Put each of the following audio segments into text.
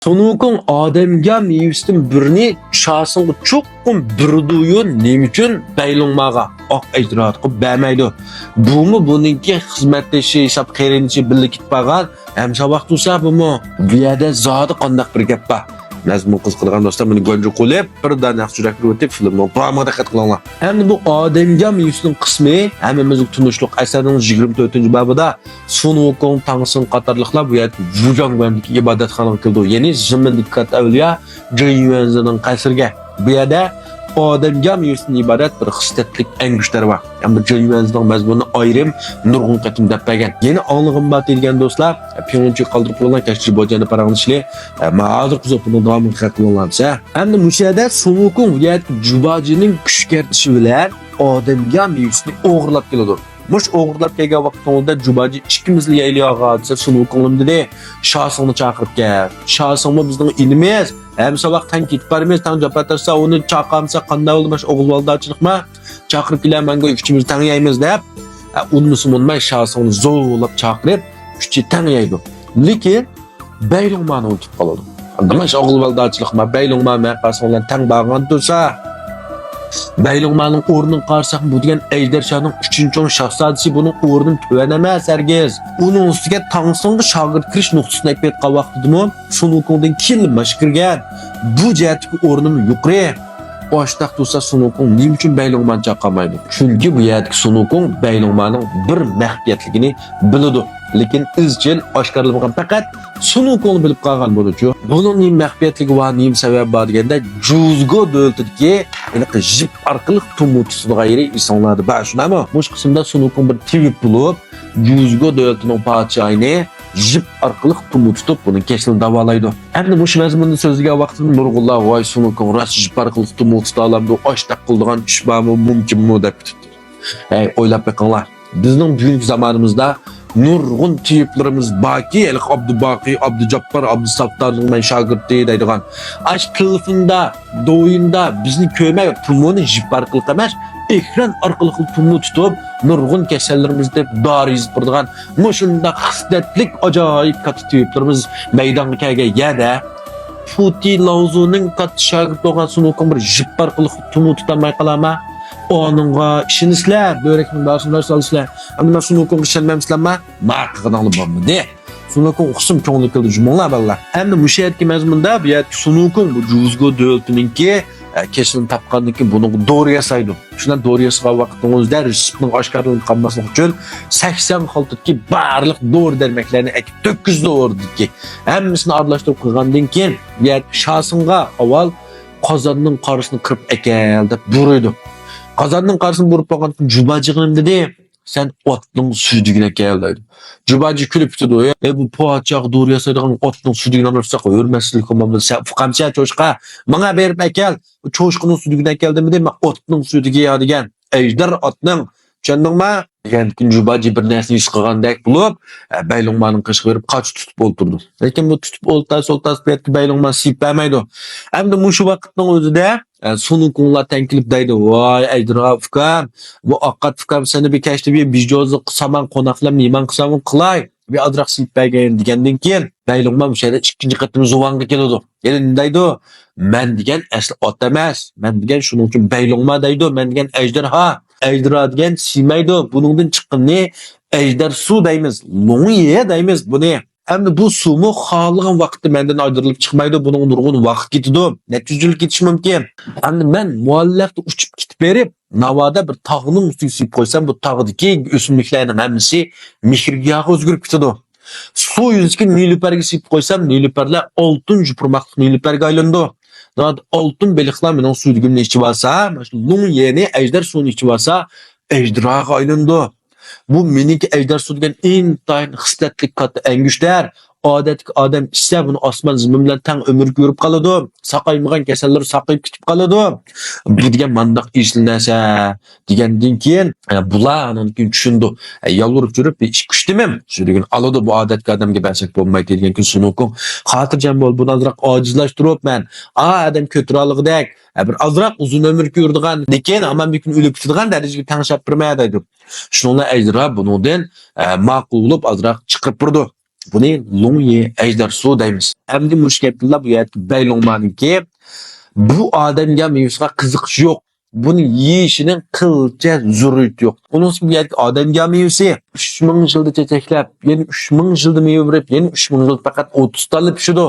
Sonukun adamga mevsitin birini şahsınғы çoqqun birduyu nemüçün beylunmağa ak ejdiratqı bərməydi. Bu mu bununki xizmətləşi hesab qeyrinçi birlik itpağan hem sabah tusa bu mu? Bu yerdə zadı qandaq bir gəp ba. Məzmun qız qılğan dostlar bunu göncü qolib bir danaq sürekli ötüb filmnin tamamına diqqət qılınlar. Hem bu adamga mevsitin qismi həmimizin tunuşluq əsərinin 24-cü babıda Sonukun Tangsın qatarlıqlar bu yerdə Wujan məmliki ibadətxanağa kildi. Yeni Zimmin dikkat avliya Jin Yuanzinin qasırga. Bu yerdə adamga mevsitin ibaret bir xisletlik en güçleri var. Yani Jin Yuanzinin məzmununu ayrım nurgun qatım dəpbəgən. Yeni anlığım bat edilgen dostlar Pyongyang'ı qaldırıb olan kəşçi bocanı paranışlı mağadır qızı bunu davamını qatılınlarsa. Hem de müşahede Sonukun bu yerdə Jubajinin küçkertişi bilen adamga mevsitini oğurlap geliyor. Muş oğurlap kelgen vaqtında Jubaji ikkimizli yaylağa atsa Sonukun dedi şahsını çağırıp gel. Şahsını bizden inimiz. Hem sabah tan ketip barimiz, tan japatarsa onu çağıramsa qanday olmuş oğul valdaçılık mı? Çağırıp gelen manga üçümüz tan yayımız dep. Unmusun olmay şahsını zorlap çağırıp üçü tan yaydı. Lekin Beylongmani unutib qoladi. Demak oğul valdaçılık mı? Beylongmani maqasından tan bağlan tursa Beylongmanining o'rnini qarsak bu degan Ejdershahning 3-chi shahzodasi buning o'rnini tuvan emas hergiz. Uning ustiga Tangsingga shogird kirish nuqtasini aytib aytgan vaqtidimi Sunukungdan kelmash kirgan. Bu jihatdagi o'rnini yuqori. Boshliq tursa Sunukung nima uchun Beylongmani chaqirmaydi? Chunki bu yerdagi Sunukung Beylongmanining bir maxfiyatligini biladi. Lekin izchil oshkorlanmagan faqat Sunukungni bilib qolgan bo'luvchi. Buning nima maxfiyatligi va nima sababi bor deganda Juzgo davlatidagi jip orqali tumutisiga g'ayri insonlarni bor. Shunami? Mush qismda Sunukung bir tweet bo'lib, Juzgo davlatining podshohini jip orqali tumutib buni kesilni davolaydi. Endi mush mazmunni so'zlagan vaqtida nurg'unlar voy Sunukung ras jip orqali tumutib olamdi, oshtaq qildigan ish bormi, mumkinmi deb kutibdi. O'ylab bakinglar. Bizning bugungi zamonimizda nurg'un tiyiplarimiz baki, Abdubaqi, Abdujabbor, Abdusattorning men shogirdi deydigan. Ash telefonda, do'yinda bizni ko'may pulmoni jip orqali emas, ekran orqali pulni tutib, nurg'un kasallarimiz deb dori yozib turadigan mushunda xislatlik ajoyib katta tiyiplarimiz maydonga kelgan yana Putin Lauzuning katta shogirdi bo'lgan Sunukung bir jip orqali pulni tutamay qolama. Onunğa işinizlər, börekmin başınlar salışlar. Ama ben Sunukung işinməmizlərmə, marqıqdan alıbamı de. Sunukung uxsum çoğunluq kıldı cümonlar ballar. Hem de müşahedki məzmunda bu yer Sunukung bu Juzgo dövletininki kesin tapqandaki bunu doğru yasaydı. Şundan doğru yasağa vaqtınızda rejimning oshkorlanib qolmaslik uchun 80 xaltaki barliq doğru dermeklerini ekip 900 doğru ki. Hammasini aralashtirib qo'ygandan keyin bu yer shahsınğa avval qozonning qorasini qirib ekel deb buyurdi. Qazanның qarşısını vurup bakın Jubajig'im dedi. Sen otның südügüne gel dedi. Jubaji külüp tutdu. Bu poğaçaq doğru yasaydigan otның südügüne alırsak örmeslik olmamdı. Sen fuqamcha çoşqa bana berip ekel. Çoşqının südügüne geldim dedi. Ben otның südügü ya degen. Ejder otның. Çendingmi? Degan kun Jubaji bir narsani ish qilgandek bo'lib, Beylongmanining qishqa berib qoch tutib o'ltirdi. Lekin bu tutib o'ltas betki Beylongman siyib bermaydi. Hamda mushu vaqtning o'zida Sunukunglar tenkilib deydi. Voy Ejderha ukam, bu oqqat ukam seni bir kashda bir bijozi qilsaman, qo'noqlar mehmon qilsam qilay. Bir adroq siyib bergan degandan keyin Beylongman o'sha yerda ikkinchi qatim Zuvanga keladi. Endi deydi, men degan asli ot emas. Men degan shuning uchun Beylongman deydi. Men degan Ejderha. Ejderha degan siymaydi. Buningdan chiqqanni ejder suv deymiz. Lo'ngye deymiz buni. Endi bu suvmi xohlagan vaqtda mendan aydirilib chiqmaydi. Buning nurg'un vaqt ketadi. Natijalar ketishi mumkin. Endi men muallaqda uchib ketib berib, navoda bir tog'ning ustiga suyib qo'ysam, bu tog'dagi o'simliklarning hammasi mehrga o'zgarib ketadi. Suv yuziga nilüperga suyib qo'ysam, nilüperlar oltin jupurmaqli nilüperga aylandi. Oltin beliqlar mening suvligimni ichib olsa, mana lung yeni ejder suvini ichib olsa, ejderhaga aylandi. Bu meniki ejder suv degan intayin xislatlik katta engishlar. Odatdagi odam ichsa buni osmon zimin bilan tang umr ko'rib qoladi. Saqaymagan kasallar saqayib ketib qoladi. Bu degan mandaq ishlanasa degandan keyin bularning kun tushundi. Yolvorib yurib ish kuchdimim. Shu degan aladi bu odatga odamga barsak bo'lmaydi degan kun Sunukung xotirjam bo'l, buni azroq ojizlashtirib men odam ko'tirolg'idek bir azroq uzun umr ko'rdigan lekin aman bir kun o'lib ketadigan darajaga tangshab birmaydi deb. Shuningla Ejderha buningdan ma'qul bo'lib azroq chiqib turdi. Buni Longye Ejdar Su deymiz. Endi mushketlar bu yerda Beylongmaniki bu odamga mevzuga qiziqish yo'q. Buni yeyishining qilcha zurriyati yo'q. Onun bu yerda odamga mevzi 3000 yilda chechaklab, yana 3000 yilda meva berib, yana 3000 yil faqat 30 tali pishidi.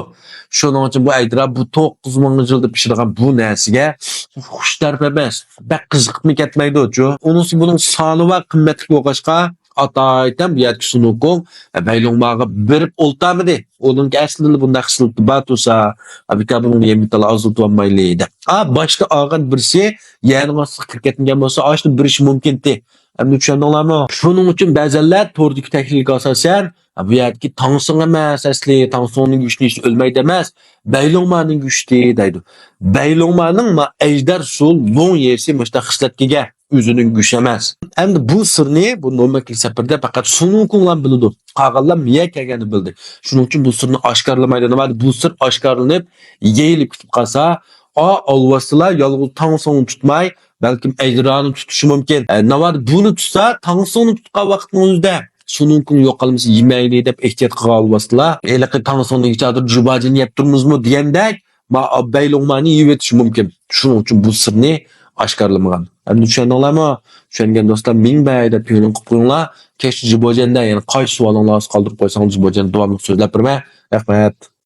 Shuning uchun bu aydra bu 9000 yilda pishadigan bu narsaga xushtarp emas. Bak qiziqib ketmaydi-ku. Onun buning soni va qimmati bo'lg'achqa ataydan bu yerga sunukung Beylongmaga berib oltamidi. Onun aslında bunda xislatı batusa, abika bunun yemitala azultvanmayli deb. Başta ağın birisi, yani nasıl kirketingen bolsa, açtı bir iş mümkündi. Hem düşündüңlarmi? Şunun için ba'zanlar to'rdagi tahlilga asosan, bu yerki Tangson emas, asli Tangsonning güçlü iş ölmeydi emas, Beylongmaning güçlü deydi. Beylongmaning ma Ejdar Su Long yesi müşta xislatga özünün güç emas. Endi bu sirni bu nomaklik safarda faqat Sunukunglar biladi. Qag'allar miya kelganini bildi. Shuning uchun bu sirni oshkorlamaydi. Nima bu sir oshkorlanib, yeyilib ketib qolsa, alvaslar yolg'iz Tangsonni tutmay, balkim Ejdrani tutishi mumkin. Nima buni tutsa, Tangsonni tutgan vaqtning o'zida Sunukung yo'qolmasa yemayli deb ehtiyot qilgan alvaslar, eliqi Tangsonni ichida jubajini yeb turmizmi degandek, ma Beylongmani yeb etish mumkin. Shuning uchun bu sirni oshkorlamagan. Endi tushundinglarmi? Tushungan do'stlar ming bayda piyolin qilib qo'yinglar. Kesh Jibojanda yana qaysi savolinglarni qoldirib qo'ysangiz Jibojanda davomli so'zlab bermay. Rahmat.